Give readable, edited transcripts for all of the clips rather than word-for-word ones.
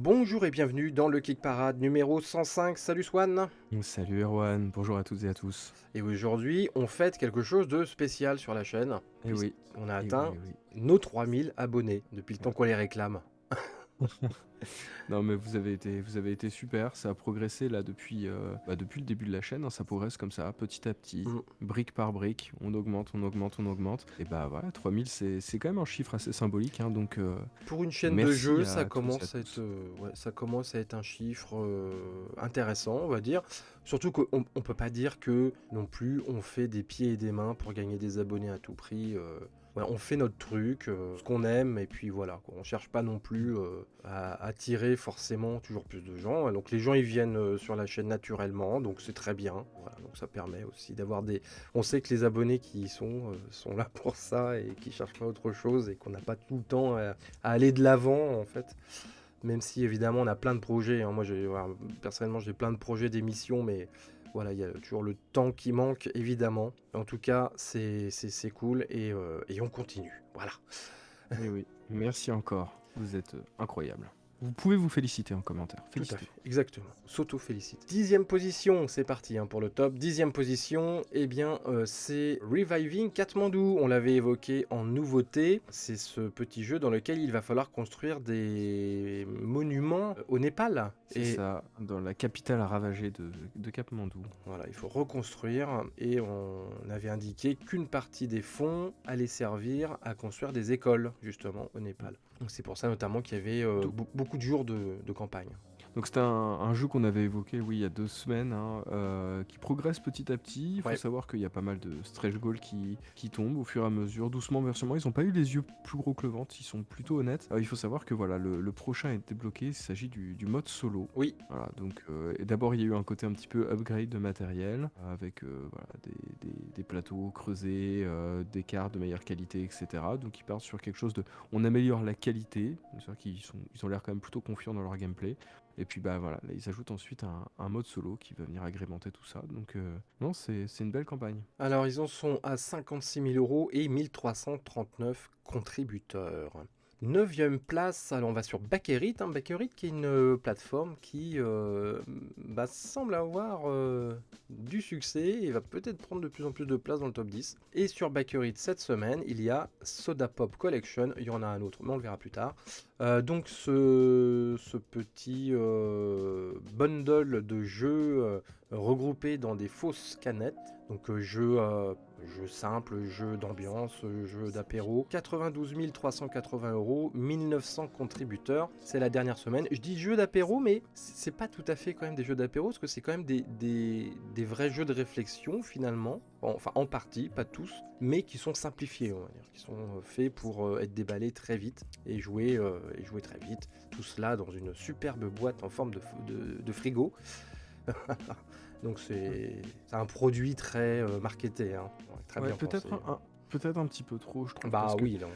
Bonjour et bienvenue dans le Kick Parade numéro 105. Salut Swan. Salut Erwan, bonjour à toutes et à tous. Et aujourd'hui, on fête quelque chose de spécial sur la chaîne, Eh oui, puisqu'on a eh oui, atteint eh oui. nos 3000 abonnés depuis le temps Voilà. qu'on les réclame. Non mais vous avez été super, ça a progressé là depuis le début de la chaîne, hein, ça progresse comme ça, petit à petit, Mm. brique par brique, on augmente, on augmente, on augmente. Et bah voilà, 3000 c'est quand même un chiffre assez symbolique, hein, donc Pour une chaîne de merci jeu, ça à tous et à commence à être, tous. ouais, ça commence à être un chiffre intéressant, on va dire. Surtout qu'on ne peut pas dire que non plus on fait des pieds et des mains pour gagner des abonnés à tout prix. Voilà, on fait notre truc, ce qu'on aime, et puis voilà, quoi. On cherche pas non plus à attirer forcément toujours plus de gens. Donc les gens ils viennent sur la chaîne naturellement, donc c'est très bien. Voilà, donc ça permet aussi d'avoir des. On sait que les abonnés qui y sont là pour ça et qui cherchent pas autre chose et qu'on n'a pas tout le temps à aller de l'avant en fait. Même si évidemment on a plein de projets, hein. Moi voilà, personnellement j'ai plein de projets d'émissions, mais voilà, il y a toujours le temps qui manque évidemment. En tout cas, c'est cool et on continue. Voilà. Eh oui, merci encore, vous êtes incroyables. Vous pouvez vous féliciter en commentaire, Tout à fait, félicitez-vous. exactement. S'auto-félicite. 10e position, c'est parti hein, pour le top. 10e position, eh bien, c'est Reviving Kathmandu. On l'avait évoqué en nouveauté. C'est ce petit jeu dans lequel il va falloir construire des monuments au Népal. C'est ça, dans la capitale ravagée de Katmandou. Voilà, il faut reconstruire et on avait indiqué qu'une partie des fonds allait servir à construire des écoles, justement, au Népal. Donc c'est pour ça notamment qu'il y avait beaucoup de jours de campagne. Donc c'était un jeu qu'on avait évoqué, oui, il y a 2 semaines, hein, qui progresse petit à petit. Il faut Ouais. savoir qu'il y a pas mal de stretch goals qui tombent au fur et à mesure, doucement mais sûrement. Ils n'ont pas eu les yeux plus gros que le ventre, ils sont plutôt honnêtes. Il faut savoir que voilà, le prochain est débloqué, il s'agit du mode solo. Oui. Voilà, donc et d'abord il y a eu un côté un petit peu upgrade de matériel, avec voilà, des plateaux creusés, des cartes de meilleure qualité, etc. Donc ils partent sur quelque chose de... On améliore la qualité, c'est-à-dire ils ont l'air quand même plutôt confiants dans leur gameplay. Et puis bah voilà, là, ils ajoutent ensuite un mode solo qui va venir agrémenter tout ça. Donc non, c'est une belle campagne. Alors ils en sont à 56 000 euros et 1339 contributeurs. 9e place, alors on va sur Bakerit, hein, Bakerit qui est une plateforme qui semble avoir du succès et va peut-être prendre de plus en plus de place dans le top 10. Et sur Bakerit cette semaine, il y a Soda Pop Collection, il y en a un autre, mais on le verra plus tard. Donc ce petit bundle de jeux regroupés dans des fausses canettes, donc jeux simples, jeux d'ambiance, jeux d'apéro, 92 380 euros, 1900 contributeurs, c'est la dernière semaine. Je dis jeux d'apéro, mais c'est pas tout à fait quand même des jeux d'apéro, parce que c'est quand même des vrais jeux de réflexion finalement, enfin en partie, pas tous, mais qui sont simplifiés, on va dire, qui sont faits pour être déballés très vite et jouer très vite. Tout cela dans une superbe boîte en forme de frigo. Donc c'est un produit très marketé, hein. Ouais, très Ouais, bien pensé. peut-être un petit peu trop, je trouve, Bah parce que oui, là,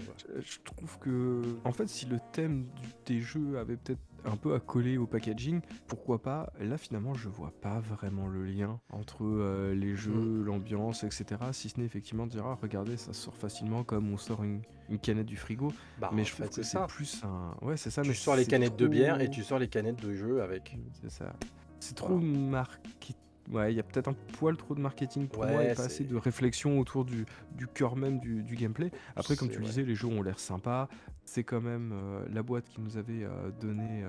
je trouve que, en fait, si le thème des jeux avait peut-être un peu à coller au packaging, pourquoi pas. Là, finalement, je vois pas vraiment le lien entre les jeux, l'ambiance, etc. Si ce n'est effectivement de dire, ah, regardez, ça sort facilement comme on sort une canette du frigo. Bah Mais en je trouve fait c'est que c'est ça. plus un... Ouais, c'est ça, Tu mais sors les c'est canettes de bière et trop... tu sors les canettes de jeu avec. C'est ça. C'est trop Voilà. marqué. Ouais, il y a peut-être un poil trop de marketing pour moi et Ouais, pas assez c'est. de réflexion autour du cœur même du gameplay. Après, comme tu le Ouais. disais, les jeux ont l'air sympas. C'est quand même la boîte qui nous avait donné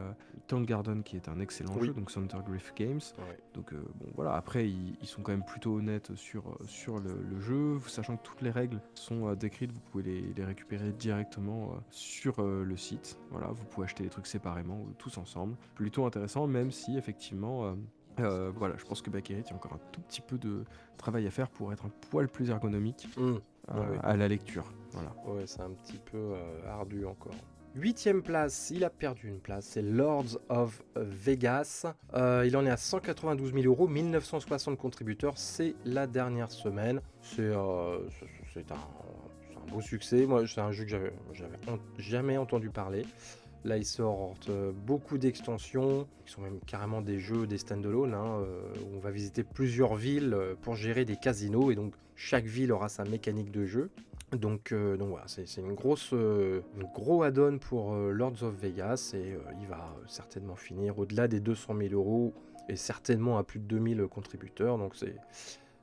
Tank Garden, qui est un excellent jeu, Oui. donc Thundergriff Games. Ouais. Donc bon, voilà. Après, ils sont quand même plutôt honnêtes sur le jeu, sachant que toutes les règles sont décrites. Vous pouvez les récupérer directement sur le site. Voilà, vous pouvez acheter les trucs séparément ou tous ensemble. Plutôt intéressant, même si effectivement. Voilà, je pense que Bakerit, il y a encore un tout petit peu de travail à faire pour être un poil plus ergonomique Ouais. à la lecture. Voilà. Ouais, c'est un petit peu ardu encore. 8e place, il a perdu une place, c'est Lords of Vegas. Il en est à 192 000 euros, 1960 contributeurs, c'est la dernière semaine. C'est un beau succès. Moi, c'est un jeu que j'avais jamais entendu parler. Là, ils sortent beaucoup d'extensions, qui sont même carrément des jeux, des stand-alone, où on va visiter plusieurs villes pour gérer des casinos, et donc chaque ville aura sa mécanique de jeu. Donc voilà, c'est une gros add-on pour Lords of Vegas, et il va certainement finir au-delà des 200 000 euros, et certainement à plus de 2000 contributeurs, donc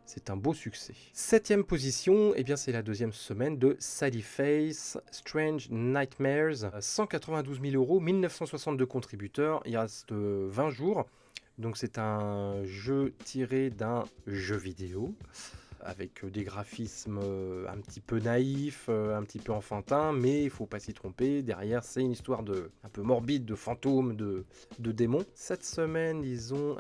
c'est un beau succès. 7e position, eh bien c'est la deuxième semaine de Sadie Face, Strange Nightmares, 192 000 euros, 1962 contributeurs, il reste 20 jours. Donc c'est un jeu tiré d'un jeu vidéo, avec des graphismes un petit peu naïfs, un petit peu enfantins, mais il faut pas s'y tromper, derrière c'est une histoire un peu morbide de fantômes, de démons. Cette semaine ils ont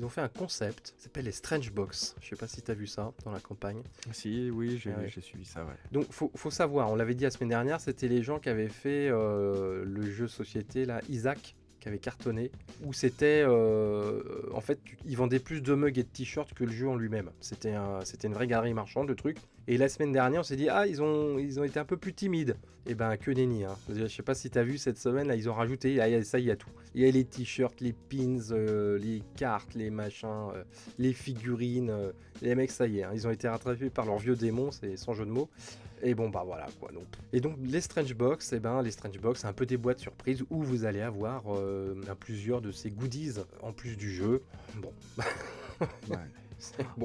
fait un concept, ça s'appelle les Strange Box, je sais pas si tu as vu ça dans la campagne. Si, oui, j'ai suivi ça, ouais. Donc faut savoir, on l'avait dit la semaine dernière, c'était les gens qui avaient fait le jeu société là, Isaac, qui avait cartonné, où c'était en fait ils vendaient plus de mugs et de t-shirts que le jeu en lui-même. C'était une vraie galerie marchande de trucs. Et la semaine dernière on s'est dit ils ont été un peu plus timides. Et ben que nenni, hein. Je sais pas si t'as vu cette semaine là, ils ont rajouté, ça il y a tout. Il y a les t-shirts, les pins, les cartes, les machins, les figurines, les mecs ça y est, hein, ils ont été rattrapés par leurs vieux démons, c'est sans jeu de mots. Et bon bah voilà quoi. Et donc les Strange Box, c'est un peu des boîtes surprises où vous allez avoir plusieurs de ces goodies en plus du jeu. Bon. Ouais.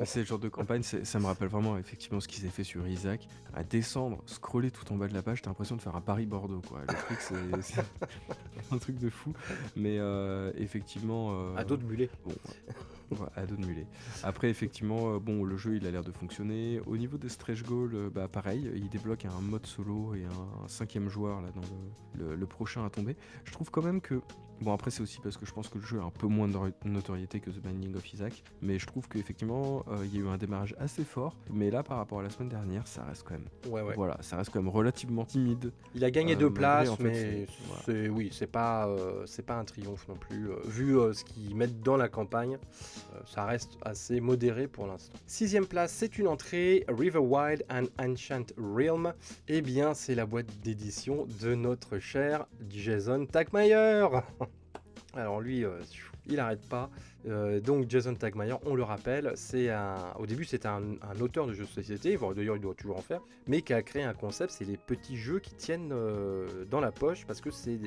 C'est le genre de campagne, ça me rappelle vraiment effectivement ce qui s'est fait sur Isaac. À descendre, scroller tout en bas de la page, t'as l'impression de faire un Paris-Bordeaux, quoi. Le truc, c'est un truc de fou. Mais effectivement... À dos de mulet. Bon, ouais, à dos de mulet. Après, effectivement, le jeu, il a l'air de fonctionner. Au niveau des stretch goals, pareil, il débloque un mode solo et un 5e joueur là, dans le prochain à tomber. Je trouve quand même que... Bon, après, c'est aussi parce que je pense que le jeu a un peu moins de notoriété que The Binding of Isaac, mais je trouve qu'effectivement, il y a eu un démarrage assez fort, mais là, par rapport à la semaine dernière, ça reste quand même... Ouais. Voilà, ça reste quand même relativement timide. Il a gagné 2 places, en fait, mais c'est pas un triomphe non plus. Vu ce qu'ils mettent dans la campagne, ça reste assez modéré pour l'instant. 6e place, c'est une entrée, Riverwild and Ancient Realm. Eh bien, c'est la boîte d'édition de notre cher Jason Tagmayer. Alors lui, il n'arrête pas. Donc Jason Tagmayer, on le rappelle, au début c'était un auteur de jeux de société, d'ailleurs il doit toujours en faire, mais qui a créé un concept, c'est les petits jeux qui tiennent dans la poche, parce que ce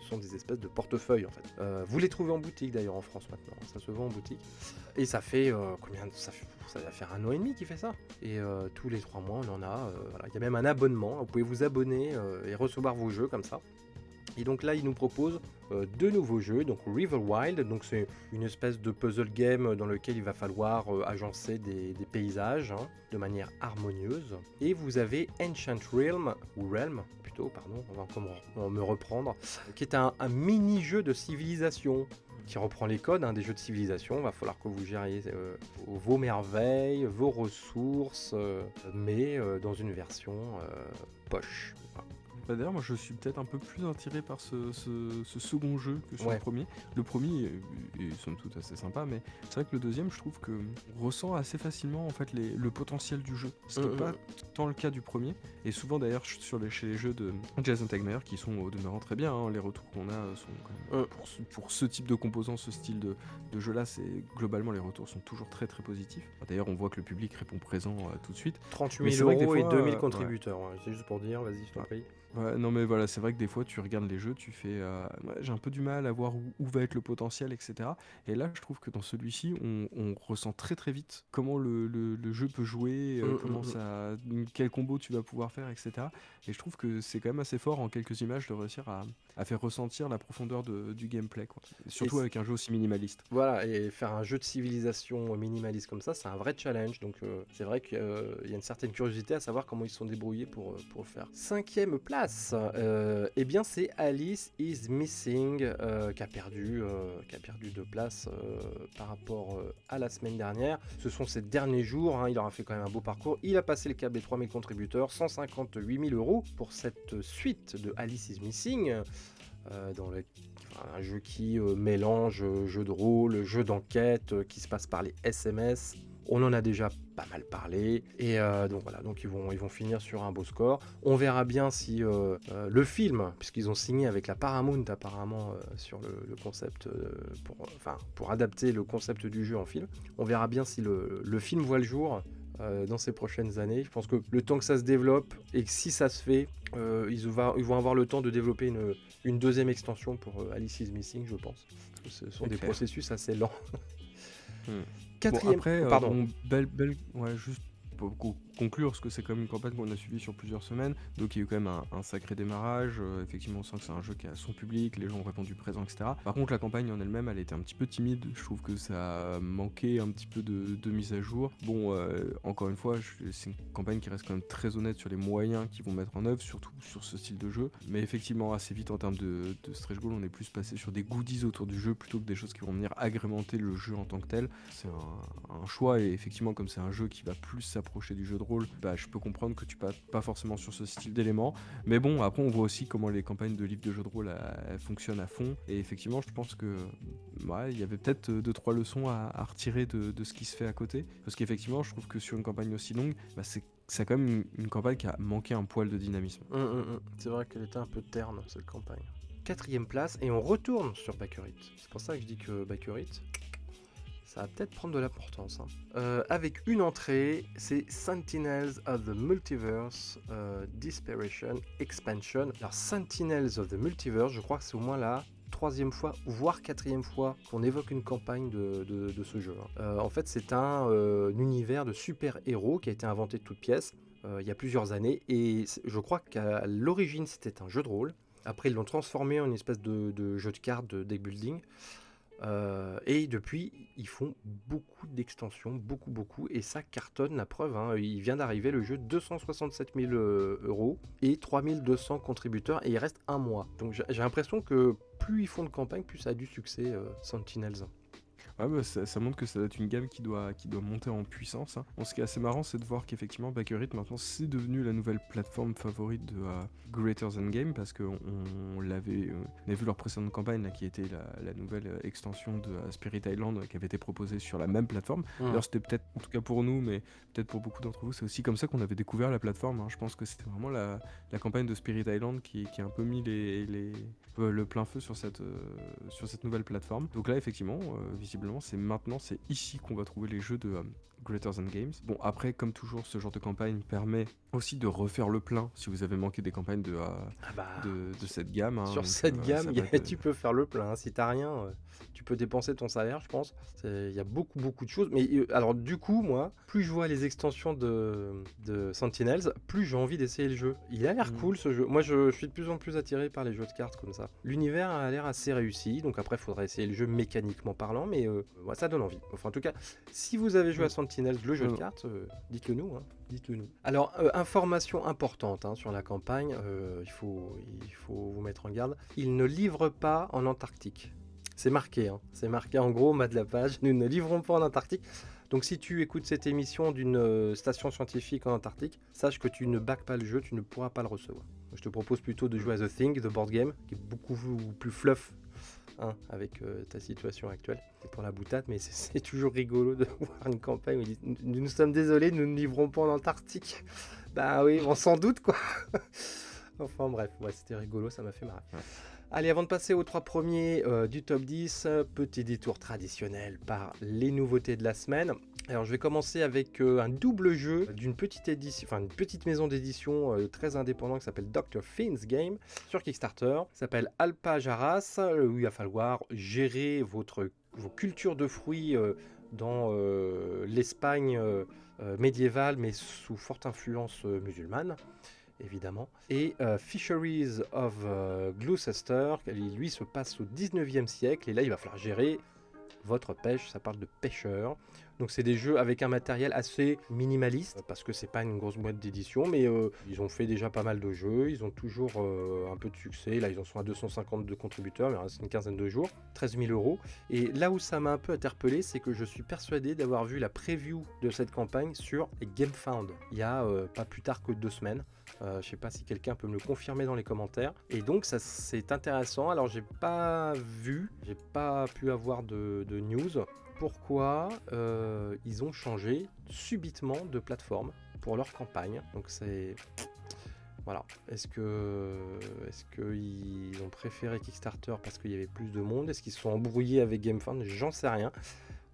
sont des espèces de portefeuilles en fait. Vous les trouvez en boutique d'ailleurs en France maintenant, ça se vend en boutique. Et ça fait ça va faire 1 an et demi qu'il fait ça. Et tous les 3 mois on en a. Voilà. Il y a même un abonnement, vous pouvez vous abonner et recevoir vos jeux comme ça. Et donc là, il nous propose 2 nouveaux jeux, donc Riverwild, donc c'est une espèce de puzzle game dans lequel il va falloir agencer des paysages de manière harmonieuse. Et vous avez Ancient Realm, ou Realm plutôt, pardon, on va encore me reprendre, qui est un mini-jeu de civilisation qui reprend les codes des jeux de civilisation. Il va falloir que vous gériez vos merveilles, vos ressources, mais dans une version poche. Voilà. D'ailleurs, moi je suis peut-être un peu plus attiré par ce second jeu que sur le premier. Le premier est somme toute assez sympa, mais c'est vrai que le deuxième, je trouve que on ressent assez facilement en fait le potentiel du jeu. Ce qui n'est pas tant le cas du premier. Et souvent d'ailleurs chez les jeux de Jason Tagmayer, qui sont au demeurant très bien, les retours qu'on a sont quand même, pour ce type de composants, ce style de jeu-là, globalement les retours sont toujours très très positifs. D'ailleurs, on voit que le public répond présent tout de suite. 38 000 euros et 2000 contributeurs, c'est juste pour dire, vas-y, je t'en prie. Ouais, non mais voilà, c'est vrai que des fois tu regardes les jeux, tu fais j'ai un peu du mal à voir où va être le potentiel, etc. Et là je trouve que dans celui-ci on ressent très très vite comment le jeu peut jouer, quel combo tu vas pouvoir faire, etc. Et je trouve que c'est quand même assez fort en quelques images de réussir à faire ressentir la profondeur du gameplay, quoi. Surtout avec un jeu aussi minimaliste. Voilà, et faire un jeu de civilisation minimaliste comme ça, c'est un vrai challenge. Donc c'est vrai qu'il y a une certaine curiosité à savoir comment ils se sont débrouillés pour le faire. 5e place, eh bien c'est Alice is Missing qui a perdu 2 places par rapport à la semaine dernière. Ce sont ses derniers jours, il aura fait quand même un beau parcours. Il a passé le cap des 3000 contributeurs, 158 000 euros pour cette suite de Alice is Missing. Un jeu qui mélange jeu de rôle, jeu d'enquête, qui se passe par les SMS, On en a déjà pas mal parlé, et donc voilà, donc ils vont finir sur un beau score. On verra bien si le film, puisqu'ils ont signé avec la Paramount apparemment sur le concept, pour adapter le concept du jeu en film, on verra bien si le film voit le jour dans ces prochaines années. Je pense que le temps que ça se développe, et que si ça se fait, ils vont avoir le temps de développer une deuxième extension pour Alice is Missing, je pense. Ce sont C'est des clair. processus assez lents. Hmm. Bon, Quatrième, après, pardon. ouais, juste pour conclure, parce que c'est quand même une campagne qu'on a suivie sur plusieurs semaines, donc il y a eu quand même un sacré démarrage. Effectivement, on sent que c'est un jeu qui a son public, les gens ont répondu présent, etc. Par contre, la campagne en elle-même, elle était un petit peu timide. Je trouve que ça manquait un petit peu de mise à jour. Bon, encore une fois, c'est une campagne qui reste quand même très honnête sur les moyens qu'ils vont mettre en œuvre, surtout sur ce style de jeu. Mais effectivement, assez vite en termes de stretch goal, on est plus passé sur des goodies autour du jeu plutôt que des choses qui vont venir agrémenter le jeu en tant que tel. C'est un choix, et effectivement, comme c'est un jeu qui va plus s'approcher du jeu de rôle, bah, je peux comprendre que tu passes pas forcément sur ce style d'éléments. Mais bon, après, on voit aussi comment les campagnes de livres de jeux de rôle elles fonctionnent à fond. Et effectivement, je pense que ouais, il y avait peut-être 2-3 leçons à retirer de ce qui se fait à côté. Parce qu'effectivement, je trouve que sur une campagne aussi longue, bah, c'est quand même une campagne qui a manqué un poil de dynamisme. C'est vrai qu'elle était un peu terne, cette campagne. Quatrième place, et on retourne sur Bakerit. C'est pour ça que je dis que Bakerit, ça va peut-être prendre de l'importance. Avec une entrée, c'est Sentinels of the Multiverse Desperation Expansion. Alors Sentinels of the Multiverse, je crois que c'est au moins la troisième fois, voire quatrième fois qu'on évoque une campagne de ce jeu. En fait, c'est un univers de super-héros qui a été inventé de toutes pièces il y a plusieurs années, et je crois qu'à l'origine c'était un jeu de rôle. Après, ils l'ont transformé en une espèce de jeu de cartes, de deck building. Et depuis, ils font beaucoup d'extensions, beaucoup, et ça cartonne, la preuve. Il vient d'arriver le jeu, 267 000 euros et 3200 contributeurs, et il reste un mois. Donc j'ai l'impression que plus ils font de campagne, plus ça a du succès, Sentinels. Ouais, bah, ça montre que ça doit être une gamme qui doit monter en puissance, hein. Bon, ce qui est assez marrant, c'est de voir qu'effectivement Bakerit maintenant c'est devenu la nouvelle plateforme favorite de Greater Than Game, parce qu'on on avait vu leur précédente campagne là, qui était la nouvelle extension de Spirit Island qui avait été proposée sur la même plateforme. D'ailleurs, c'était peut-être, en tout cas pour nous, mais peut-être pour beaucoup d'entre vous, c'est aussi comme ça qu'on avait découvert la plateforme, hein. Je pense que c'était vraiment la campagne de Spirit Island qui a un peu mis le plein feu sur cette nouvelle plateforme. Donc là, effectivement, visiblement, c'est ici qu'on va trouver les jeux de Greater Than Games. Bon, après, comme toujours, ce genre de campagne permet aussi de refaire le plein si vous avez manqué des campagnes de cette gamme, hein. Sur Donc, cette gamme, ça va être, tu peux faire le plein, hein. Si t'as rien, tu peux dépenser ton salaire, je pense. Il y a beaucoup de choses. Mais alors du coup, moi, plus je vois les extensions de Sentinels, plus j'ai envie d'essayer le jeu. Il a l'air cool, ce jeu. Moi, je suis de plus en plus attiré par les jeux de cartes comme ça. L'univers a l'air assez réussi, donc après, il faudra essayer le jeu mécaniquement parlant, mais ouais, ça donne envie. Enfin, en tout cas, si vous avez joué à Sentinels, le jeu de cartes, dites-le nous, hein. Dites-le nous. Alors, information importante, hein, sur la campagne, il faut vous mettre en garde. Il ne livre pas en Antarctique. C'est marqué, hein. C'est marqué en gros au bas de la page. Nous ne livrons pas en Antarctique. Donc si tu écoutes cette émission d'une station scientifique en Antarctique, sache que tu ne backes pas le jeu, tu ne pourras pas le recevoir. Je te propose plutôt de jouer à The Thing, The Board Game, qui est beaucoup plus fluff, hein, avec ta situation actuelle. C'est pour la boutade, mais c'est toujours rigolo de voir une campagne où ils disent, nous sommes désolés, nous ne livrons pas en Antarctique. Bah oui, on s'en doute, quoi. Enfin bref, ouais, c'était rigolo, ça m'a fait marrer. Ouais. Allez, avant de passer aux 3 premiers du top 10, petit détour traditionnel par les nouveautés de la semaine. Alors je vais commencer avec un double jeu d'une petite édition, enfin une petite maison d'édition très indépendante qui s'appelle Dr. Finn's Game sur Kickstarter. Ça s'appelle Alpajaras, où il va falloir gérer vos cultures de fruits dans l'Espagne médiévale, mais sous forte influence musulmane, évidemment. Et Fisheries of Gloucester, qui lui se passe au 19e siècle, et là il va falloir gérer votre pêche, ça parle de pêcheurs. Donc c'est des jeux avec un matériel assez minimaliste, parce que c'est pas une grosse boîte d'édition, mais ils ont fait déjà pas mal de jeux, ils ont toujours un peu de succès. Là ils en sont à 252 contributeurs, mais il reste une quinzaine de jours, 13 000 euros. Et là où ça m'a un peu interpellé, c'est que je suis persuadé d'avoir vu la preview de cette campagne sur GameFound, il y a pas plus tard que 2 semaines. Je sais pas si quelqu'un peut me le confirmer dans les commentaires. Et donc ça c'est intéressant. Alors j'ai pas pu avoir de news. pourquoi ils ont changé subitement de plateforme pour leur campagne. Donc c'est... Voilà. Est-ce qu'ils ont préféré Kickstarter parce qu'il y avait plus de monde? Est-ce qu'ils se sont embrouillés avec GameFound? J'en sais rien.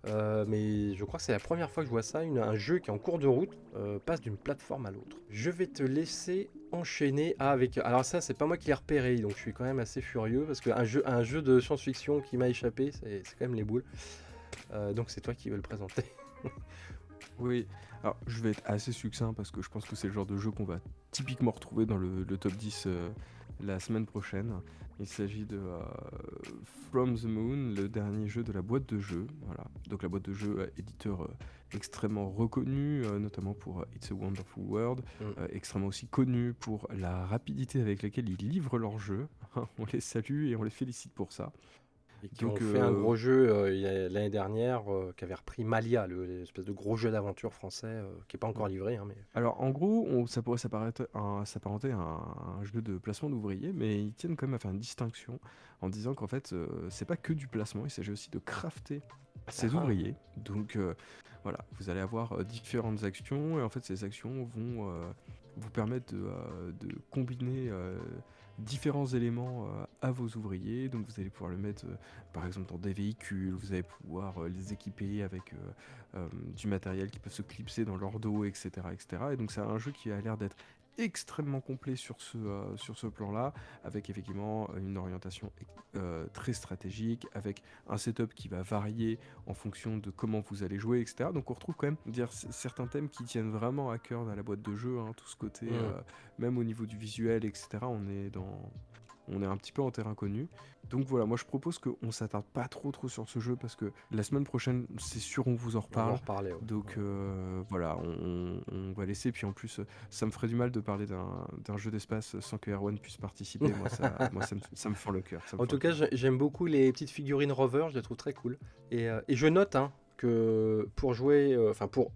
Mais je crois que c'est la première fois que je vois ça, un jeu qui est en cours de route passe d'une plateforme à l'autre. Je vais te laisser enchaîner avec... Alors ça, c'est pas moi qui l'ai repéré, donc je suis quand même assez furieux, parce qu'un jeu de science-fiction qui m'a échappé, c'est quand même les boules. Donc c'est toi qui veux le présenter. Oui, alors je vais être assez succinct parce que je pense que c'est le genre de jeu qu'on va typiquement retrouver dans le top 10 la semaine prochaine. Il s'agit de From the Moon, le dernier jeu de la boîte de jeu. Voilà. Donc la boîte de jeu, éditeur extrêmement reconnu, notamment pour It's a Wonderful World, extrêmement aussi connu pour la rapidité avec laquelle ils livrent leurs jeux. On les salue et on les félicite pour ça. Et qui ont fait un gros jeu l'année dernière, qui avait repris Malia, l'espèce de gros jeu d'aventure français, qui n'est pas encore livré. Hein, mais... Alors en gros, ça pourrait s'apparenter à un jeu de placement d'ouvriers, mais ils tiennent quand même à faire une distinction en disant qu'en fait, c'est pas que du placement, il s'agit aussi de crafter ces ouvriers. Donc voilà, vous allez avoir différentes actions, et en fait ces actions vont vous permettre de combiner différents éléments à vos ouvriers. Donc vous allez pouvoir le mettre par exemple dans des véhicules, vous allez pouvoir les équiper avec du matériel qui peut se clipser dans leur dos, etc., etc. Et donc c'est un jeu qui a l'air d'être extrêmement complet sur ce plan-là, avec effectivement une orientation très stratégique, avec un setup qui va varier en fonction de comment vous allez jouer, etc. Donc on retrouve quand même certains thèmes qui tiennent vraiment à cœur dans la boîte de jeu, hein, tout ce côté, même au niveau du visuel, etc. On est un petit peu en terrain connu. Donc voilà, moi je propose qu'on s'attarde pas trop sur ce jeu, parce que la semaine prochaine, c'est sûr, on vous en reparle. On va en reparler, ouais. Donc voilà, on va laisser. Puis en plus, ça me ferait du mal de parler d'un jeu d'espace sans que Erwan puisse participer. Moi, ça me fend le cœur. En tout cas, j'aime beaucoup les petites figurines Rover, je les trouve très cool. Et je note que pour jouer,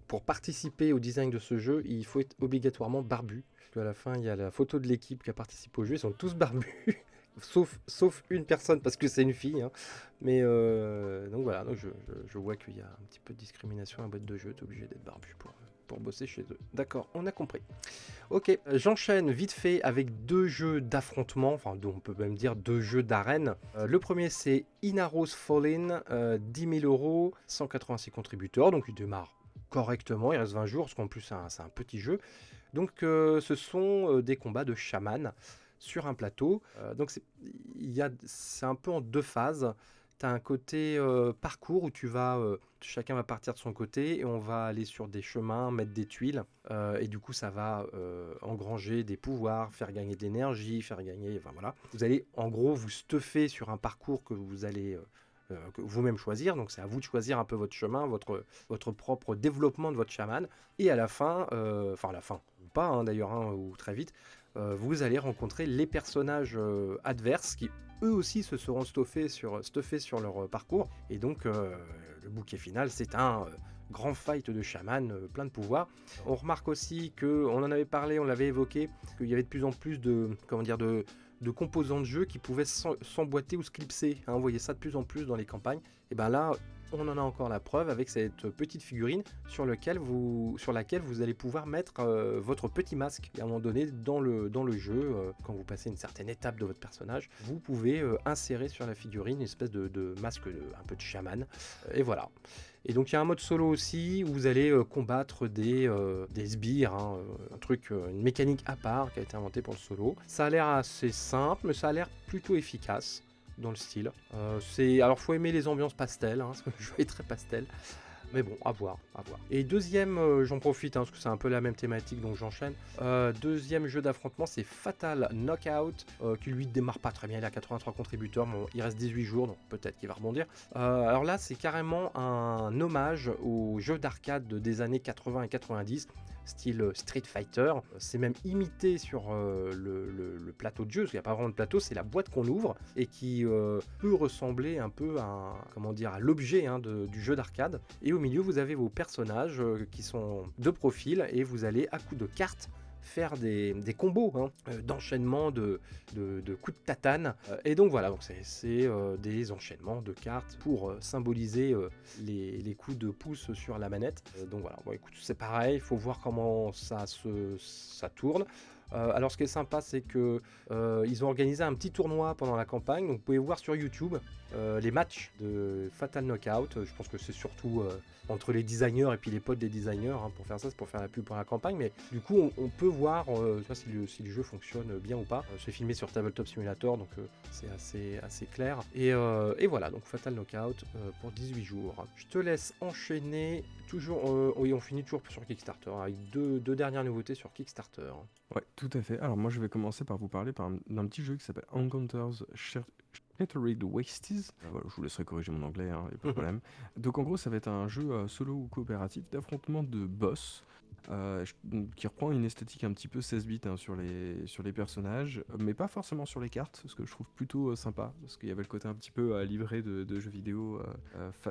pour participer au design de ce jeu, il faut être obligatoirement barbu. Parce qu'à la fin, il y a la photo de l'équipe qui a participé au jeu, ils sont tous barbus. Sauf une personne, parce que c'est une fille. Hein. Mais donc voilà, donc je vois qu'il y a un petit peu de discrimination à la boîte de jeu, t'es obligé d'être barbu pour bosser chez eux. D'accord, on a compris. Ok, j'enchaîne vite fait avec 2 jeux d'affrontement, enfin on peut même dire 2 jeux d'arène. Le premier c'est Inaros Fallen, 10 000 €, 186 contributeurs, donc il démarre correctement, il reste 20 jours, parce qu'en plus c'est un petit jeu. Donc ce sont des combats de chaman sur un plateau. Donc c'est un peu en 2 phases. Tu as un côté parcours où chacun va partir de son côté et on va aller sur des chemins, mettre des tuiles. Et du coup, ça va engranger des pouvoirs, faire gagner de l'énergie, faire gagner... Enfin voilà. Vous allez en gros vous stuffer sur un parcours que vous allez vous-même choisir. Donc c'est à vous de choisir un peu votre chemin, votre propre développement de votre chaman. Et à la fin, à la fin, ou pas hein, d'ailleurs, hein, ou très vite, vous allez rencontrer les personnages adverses qui eux aussi se seront stuffés sur leur parcours. Et donc le bouquet final, c'est un grand fight de chaman plein de pouvoirs. On remarque aussi on en avait parlé, on l'avait évoqué, qu'il y avait de plus en plus de composants de jeu qui pouvaient s'emboîter ou se clipser. Hein, vous voyez ça de plus en plus dans les campagnes. Et bien là, on en a encore la preuve avec cette petite figurine sur laquelle vous allez pouvoir mettre votre petit masque. Et à un moment donné, dans le jeu, quand vous passez une certaine étape de votre personnage, vous pouvez insérer sur la figurine une espèce de masque un peu de chaman. Et voilà. Et donc il y a un mode solo aussi où vous allez combattre des sbires, hein, une mécanique à part qui a été inventée pour le solo. Ça a l'air assez simple, mais ça a l'air plutôt efficace dans le style. Alors faut aimer les ambiances pastel, hein, parce que le jeu est très pastel. Mais bon, à voir. Et deuxième, j'en profite, hein, parce que c'est un peu la même thématique, donc j'enchaîne. Deuxième jeu d'affrontement, c'est Fatal Knockout, qui lui démarre pas très bien, il a 83 contributeurs, bon, il reste 18 jours, donc peut-être qu'il va rebondir. Alors là, c'est carrément un hommage aux jeux d'arcade des années 80 et 90, style Street Fighter. C'est même imité sur le plateau de jeu, parce qu'il n'y a pas vraiment de plateau, c'est la boîte qu'on ouvre, et qui peut ressembler un peu à l'objet hein, du jeu d'arcade. Et au milieu, vous avez vos personnages qui sont de profil, et vous allez, à coup de cartes, faire des combos hein, d'enchaînement de coups de tatane. Et donc voilà, donc c'est des enchaînements de cartes pour symboliser les coups de pouce sur la manette. Donc voilà, bon, écoute, c'est pareil, il faut voir comment ça tourne. Alors ce qui est sympa, c'est que ils ont organisé un petit tournoi pendant la campagne, donc vous pouvez voir sur YouTube les matchs de Fatal Knockout. Je pense que c'est surtout entre les designers et puis les potes des designers hein, pour faire ça, c'est pour faire la pub pour la campagne, mais du coup on peut voir je sais pas si le jeu fonctionne bien ou pas. C'est filmé sur Tabletop Simulator, donc c'est assez clair. Et voilà, donc Fatal Knockout pour 18 jours. Je te laisse enchaîner. Toujours, oui, on finit toujours sur Kickstarter, avec deux dernières nouveautés sur Kickstarter. Ouais, tout à fait. Alors moi, je vais commencer par vous parler d'un petit jeu qui s'appelle Encounters Shattered Wastes. Voilà, je vous laisserai corriger mon anglais, hein, y a pas de problème. Donc en gros, ça va être un jeu solo ou coopératif d'affrontement de boss. Qui reprend une esthétique un petit peu 16 bits hein, sur les personnages, mais pas forcément sur les cartes, ce que je trouve plutôt sympa, parce qu'il y avait le côté un petit peu livré de jeux vidéo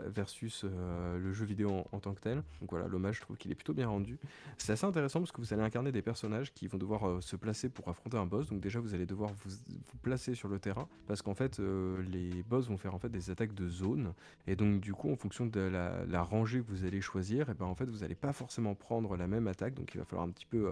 versus le jeu vidéo en tant que tel. Donc voilà, l'hommage, je trouve qu'il est plutôt bien rendu. C'est assez intéressant parce que vous allez incarner des personnages qui vont devoir se placer pour affronter un boss, donc déjà vous allez devoir vous placer sur le terrain, parce qu'en fait les boss vont faire en fait des attaques de zone, et donc du coup en fonction de la rangée que vous allez choisir, et ben en fait vous n'allez pas forcément prendre la même attaque, donc il va falloir un petit peu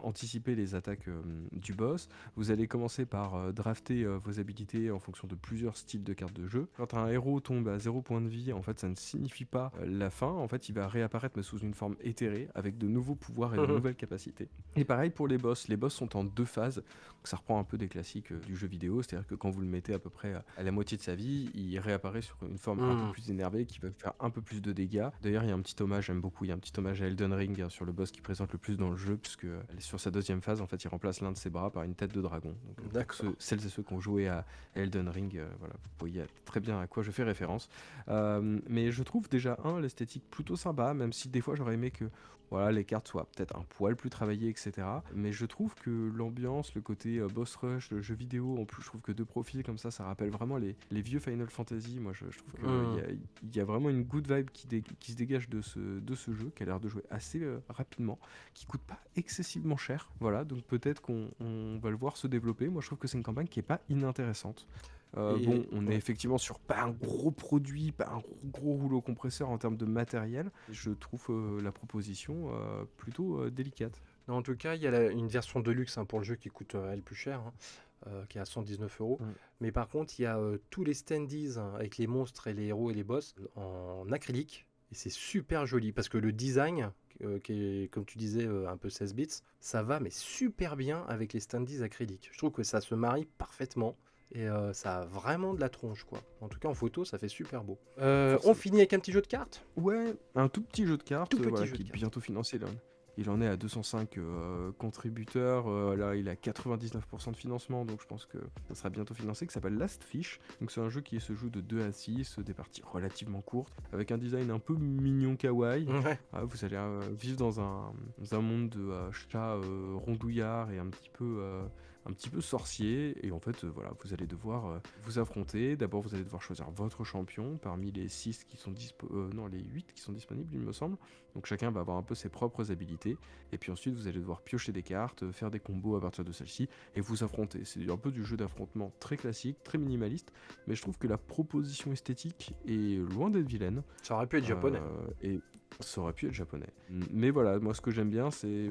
anticiper les attaques du boss. Vous allez commencer par drafter vos habilités en fonction de plusieurs styles de cartes de jeu. Quand un héros tombe à 0 point de vie, en fait ça ne signifie pas la fin, en fait il va réapparaître mais sous une forme éthérée avec de nouveaux pouvoirs et de nouvelles capacités. Et pareil pour les boss sont en 2 phases, donc ça reprend un peu des classiques du jeu vidéo, c'est à dire que quand vous le mettez à peu près à la moitié de sa vie, il réapparaît sur une forme un peu plus énervée qui va faire un peu plus de dégâts. D'ailleurs il y a un petit hommage, j'aime beaucoup, il y a un petit hommage à Elden Ring hein, sur le boss qui présente le plus dans le jeu, puisque sur sa deuxième phase en fait il remplace l'un de ses bras par une tête de dragon. Donc celles et ceux qui ont joué à Elden Ring, voilà, vous voyez très bien à quoi je fais référence. Mais je trouve déjà l'esthétique plutôt sympa, même si des fois j'aurais aimé que voilà, les cartes soient peut-être un poil plus travaillées, etc. Mais je trouve que l'ambiance, le côté boss rush, le jeu vidéo, en plus je trouve que de profil comme ça rappelle vraiment les vieux Final Fantasy. Moi je trouve qu'il y a vraiment une good vibe qui se dégage de ce jeu, qui a l'air de jouer assez rapidement, qui coûte pas excessivement cher. Voilà, donc peut-être qu'on va le voir se développer. Moi je trouve que c'est une campagne qui est pas inintéressante. Bon, on est effectivement sur pas un gros produit, pas un gros rouleau compresseur en termes de matériel. Je trouve la proposition plutôt délicate. Non, en tout cas, il y a une version de luxe hein, pour le jeu qui coûte elle plus cher, hein, qui est à 119 €. Mais par contre, il y a tous les standees hein, avec les monstres et les héros et les boss en acrylique. Et c'est super joli parce que le design, qui est, comme tu disais, un peu 16 bits, ça va mais super bien avec les standees acryliques. Je trouve que ça se marie parfaitement. Et ça a vraiment de la tronche, quoi. En tout cas, en photo, ça fait super beau. On finit avec un petit jeu de cartes. Ouais, un tout petit jeu de cartes Tout petit voilà, jeu qui de est cartes. bientôt financé. Là. Il en est à 205 contributeurs. Là, il a 99% de financement, donc je pense que ça sera bientôt financé, qui s'appelle Last Fish. Donc c'est un jeu qui se joue de 2 à 6, des parties relativement courtes, avec un design un peu mignon kawaii. Ouais. Vous allez vivre dans un monde de chats rondouillards et un petit peu sorcier, et en fait voilà, vous allez devoir vous affronter. D'abord vous allez devoir choisir votre champion parmi les 6 qui sont les 8 qui sont disponibles il me semble, donc chacun va avoir un peu ses propres habilités, et puis ensuite vous allez devoir piocher des cartes, faire des combos à partir de celles-ci et vous affronter. C'est un peu du jeu d'affrontement très classique, très minimaliste, mais je trouve que la proposition esthétique est loin d'être vilaine. Ça aurait pu être japonais. Et ça aurait pu être japonais. Mais voilà, moi ce que j'aime bien c'est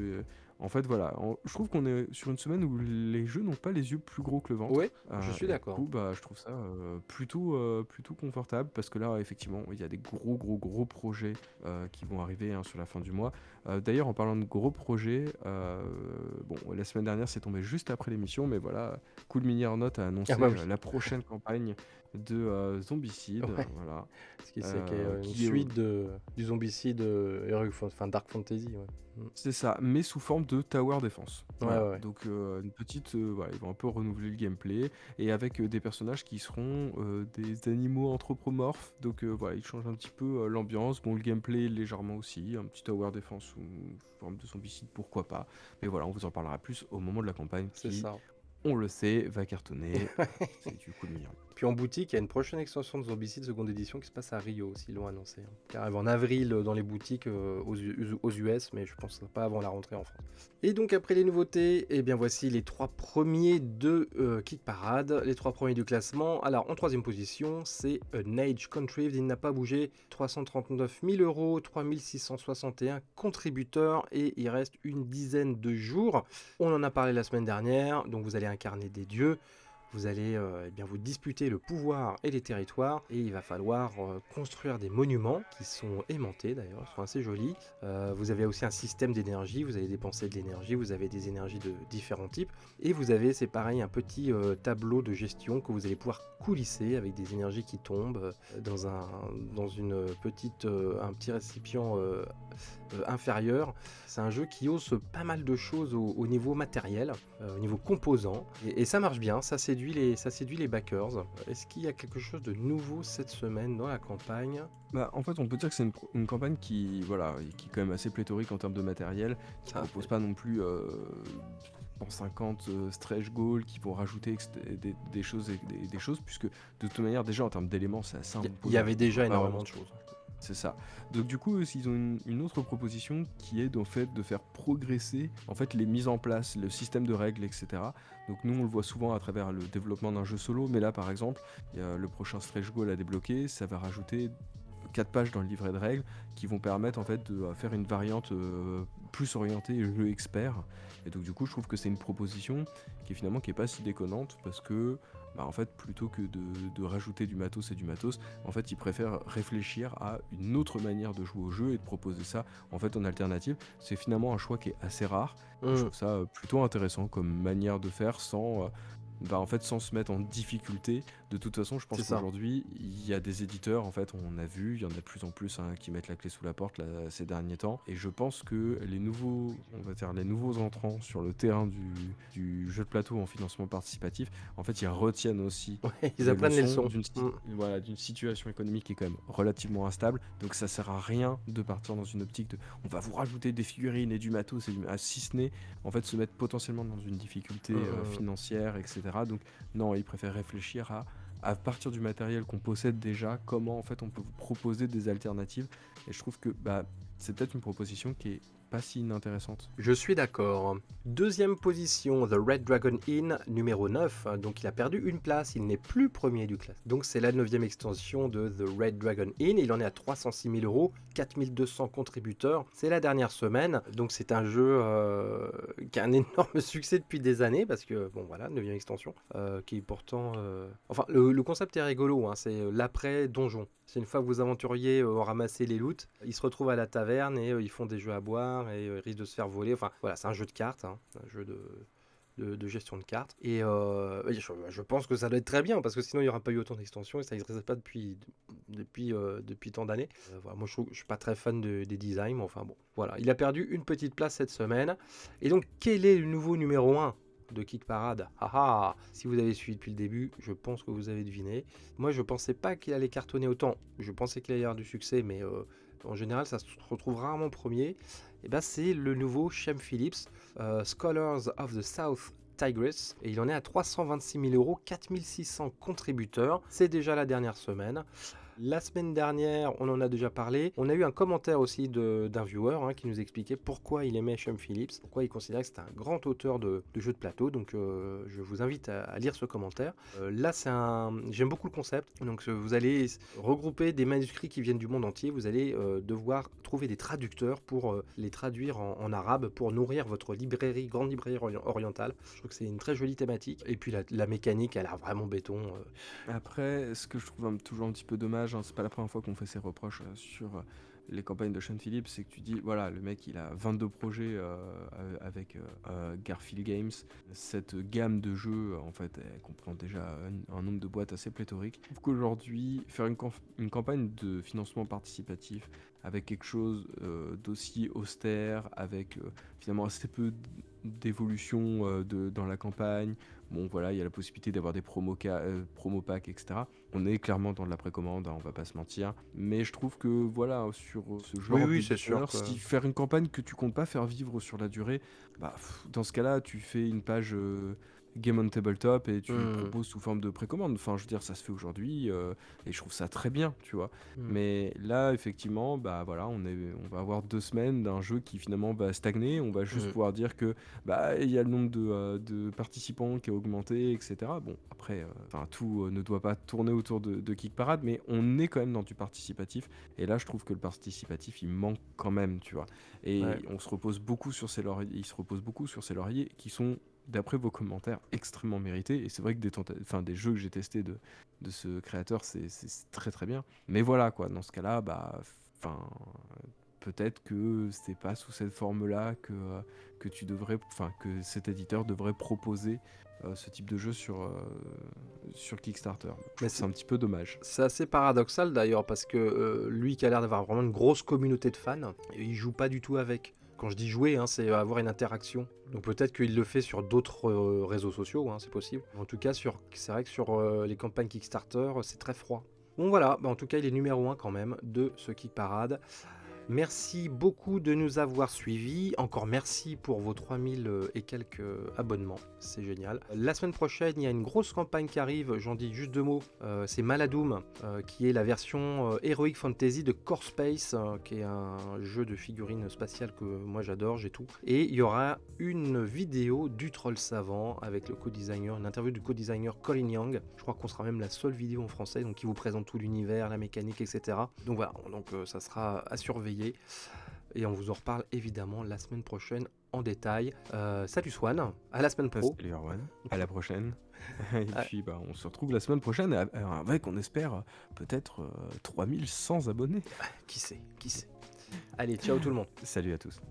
en fait voilà, je trouve qu'on est sur une semaine où les jeux n'ont pas les yeux plus gros que le ventre. Ouais, je suis Et d'accord. du coup, bah, je trouve ça plutôt confortable, parce que là effectivement il y a des gros projets qui vont arriver hein, sur la fin du mois. D'ailleurs en parlant de gros projets, bon la semaine dernière c'est tombé juste après l'émission, mais voilà, Cool Mini Arnold a annoncé la prochaine campagne de Zombicide. Ouais. Voilà. Ce qui c'est une suite du Zombicide enfin Dark Fantasy. Ouais. C'est ça, mais sous forme de Tower Defense. Voilà. Ouais. Donc une petite, voilà, ils vont un peu renouveler le gameplay, et avec des personnages qui seront des animaux anthropomorphes. Donc voilà, ils changent un petit peu l'ambiance. Bon, le gameplay légèrement aussi, un petit Tower Defense sous forme de zombicide, pourquoi pas. Mais voilà, on vous en parlera plus au moment de la campagne C'est qui ça. on le sait, va cartonner. C'est du coup de millions. Puis en boutique, il y a une prochaine extension de Zombicide seconde édition qui se passe à Rio aussi, ils l'ont annoncé, hein. Qui arrive en avril dans les boutiques aux US, mais je pense que ce sera pas avant la rentrée en France. Et donc après les nouveautés, eh bien voici les 3 premiers de Kick Parade, les 3 premiers du classement. Alors en troisième position, c'est Nage Contrived, il n'a pas bougé, 339 000 euros, 3661 contributeurs et il reste une dizaine de jours. On en a parlé la semaine dernière, donc vous allez incarner des dieux. Vous allez eh bien vous disputer le pouvoir et les territoires et il va falloir construire des monuments qui sont aimantés d'ailleurs, ils sont assez jolis. Vous avez aussi un système d'énergie, vous allez dépenser de l'énergie, vous avez des énergies de différents types et vous avez, c'est pareil, un petit tableau de gestion que vous allez pouvoir coulisser avec des énergies qui tombent dans une petite, un petit récipient inférieur. C'est un jeu qui ose pas mal de choses au niveau matériel, au niveau composant et ça marche bien, ça séduit les backers. Est-ce qu'il y a quelque chose de nouveau cette semaine dans la campagne? Bah, en fait, on peut dire que c'est une campagne qui, voilà, qui est quand même assez pléthorique en termes de matériel, qui Ah, propose pas non plus 150 stretch goals qui vont rajouter des choses, des choses, puisque de toute manière, déjà en termes d'éléments, c'est assez il y avait déjà pas énormément vraiment. de choses. C'est ça. Donc du coup, ils ont une autre proposition qui est en fait de faire progresser en fait les mises en place, le système de règles, etc. Donc nous, on le voit souvent à travers le développement d'un jeu solo, mais là, par exemple, il y a le prochain stretch goal à débloquer, ça va rajouter 4 pages dans le livret de règles qui vont permettre en fait de faire une variante plus orientée jeu expert. Et donc du coup, je trouve que c'est une proposition qui est pas si déconnante parce que bah, en fait, plutôt que de rajouter du matos et du matos, en fait, ils préfèrent réfléchir à une autre manière de jouer au jeu et de proposer ça en fait en alternative. C'est finalement un choix qui est assez rare. Je trouve ça plutôt intéressant comme manière de faire sans en fait, sans se mettre en difficulté. De toute façon, je pense C'est ça. qu'aujourd'hui, il y a des éditeurs, en fait, on a vu, il y en a de plus en plus qui mettent la clé sous la porte là, ces derniers temps. Et je pense que les nouveaux entrants sur le terrain du jeu de plateau en financement participatif, en fait, ils retiennent aussi Ouais, ils les apprennent les leçons leçons. voilà, d'une situation économique qui est quand même relativement instable. Donc ça sert à rien de partir dans une optique de on va vous rajouter des figurines et du matos, si ce n'est en fait se mettre potentiellement dans une difficulté financière, etc. Donc non, ils préfèrent réfléchir à partir du matériel qu'on possède déjà, comment en fait on peut vous proposer des alternatives. Et je trouve que bah, c'est peut-être une proposition qui est pas si inintéressante. Je suis d'accord. Deuxième position, The Red Dragon Inn, numéro 9. Donc il a perdu une place, il n'est plus premier du classe. Donc c'est la 9e extension de The Red Dragon Inn. Il en est à 306 000 euros, 4200 contributeurs. C'est la dernière semaine. Donc c'est un jeu qui a un énorme succès depuis des années. Parce que, bon voilà, 9e extension. Qui est pourtant... Enfin, le concept est rigolo. Hein, c'est l'après-donjon. C'est une fois que vos aventuriers ont ramassé les loots, ils se retrouvent à la taverne et ils font des jeux à boire et ils risquent de se faire voler. Enfin voilà, c'est un jeu de cartes, hein, un jeu de gestion de cartes. Et je pense que ça doit être très bien parce que sinon il n'y aura pas eu autant d'extensions et ça n'existait pas depuis tant d'années. Voilà, moi je suis pas très fan des designs, mais enfin bon. Voilà, il a perdu une petite place cette semaine. Et donc quel est le nouveau numéro 1 de Kick Parade? Ah, si vous avez suivi depuis le début, je pense que vous avez deviné. Moi, je pensais pas qu'il allait cartonner autant. Je pensais qu'il allait y avoir du succès, mais en général, ça se retrouve rarement premier. Et ben, c'est le nouveau Shem Phillips, Scholars of the South Tigris, et il en est à 326 000 euros, 4600 contributeurs. C'est déjà la dernière semaine. La semaine dernière, on en a déjà parlé. On a eu un commentaire aussi d'un viewer qui nous expliquait pourquoi il aimait Shem Phillips, pourquoi il considérait que c'était un grand auteur de jeux de plateau. Donc je vous invite à lire ce commentaire. Là, j'aime beaucoup le concept. Donc vous allez regrouper des manuscrits qui viennent du monde entier. Vous allez devoir trouver des traducteurs pour les traduire en arabe pour nourrir votre grande librairie orientale. Je trouve que c'est une très jolie thématique. Et puis la mécanique, elle a l'air vraiment béton. Après, ce que je trouve toujours un petit peu dommage, c'est pas la première fois qu'on fait ces reproches sur les campagnes de Sean Phillips, c'est que tu dis, voilà, le mec il a 22 projets avec Garfield Games. Cette gamme de jeux, en fait, elle comprend déjà un nombre de boîtes assez pléthorique. Je trouve qu'aujourd'hui, faire une campagne de financement participatif avec quelque chose d'aussi austère, avec finalement assez peu d'évolution dans la campagne. Bon voilà, il y a la possibilité d'avoir des promo packs, etc. On est clairement dans de la précommande, on va pas se mentir. Mais je trouve que voilà, sur ce genre Oui, c'est sûr que... si faire une campagne que tu comptes pas faire vivre sur la durée, bah, dans ce cas-là, tu fais une page Game on Tabletop et tu Hmm. proposes sous forme de précommande. Enfin, je veux dire, ça se fait aujourd'hui et je trouve ça très bien, tu vois. Hmm. Mais là, effectivement, bah voilà, on va avoir 2 semaines d'un jeu qui finalement va stagner. On va juste Hmm. pouvoir dire que bah il y a le nombre de participants qui a augmenté, etc. Bon, après, enfin tout ne doit pas tourner autour de Kick Parade, mais on est quand même dans du participatif. Et là, je trouve que le participatif, il manque quand même, tu vois. Ouais. Et on se repose beaucoup sur ces lauriers, il se repose beaucoup sur ces lauriers qui sont, d'après vos commentaires, extrêmement mérités. Et c'est vrai que des jeux que j'ai testés de ce créateur, c'est très très bien. Mais voilà, quoi, dans ce cas-là, bah, enfin, peut-être que c'est pas sous cette forme-là que tu devrais, enfin, que cet éditeur devrait proposer ce type de jeu sur Kickstarter. Je Mais trouve ça un petit peu dommage. c'est assez paradoxal d'ailleurs parce que lui qui a l'air d'avoir vraiment une grosse communauté de fans, il joue pas du tout avec. Quand je dis jouer, hein, c'est avoir une interaction. Donc peut-être qu'il le fait sur d'autres réseaux sociaux, hein, c'est possible. En tout cas, c'est vrai que sur les campagnes Kickstarter, c'est très froid. Bon voilà, en tout cas, il est numéro 1 quand même de ce Kick Parade. Merci beaucoup de nous avoir suivis. Encore merci pour vos 3000 et quelques abonnements. C'est génial. La semaine prochaine, il y a une grosse campagne qui arrive. J'en dis juste 2 mots. C'est Maladoom, qui est la version Heroic Fantasy de Core Space, qui est un jeu de figurines spatiales que moi j'adore, j'ai tout. Et il y aura une vidéo du troll savant avec le co-designer, une interview du co-designer Colin Young. Je crois qu'on sera même la seule vidéo en français, donc qui vous présente tout l'univers, la mécanique, etc. Donc voilà, ça sera à surveiller. Et on vous en reparle évidemment la semaine prochaine en détail. Salut Swan, à la semaine pro. Salut Erwan, à la prochaine. Et Ah, puis bah, on se retrouve la semaine prochaine avec, on espère, peut-être 3100 abonnés. qui sait. Allez, ciao tout le monde. Salut à tous.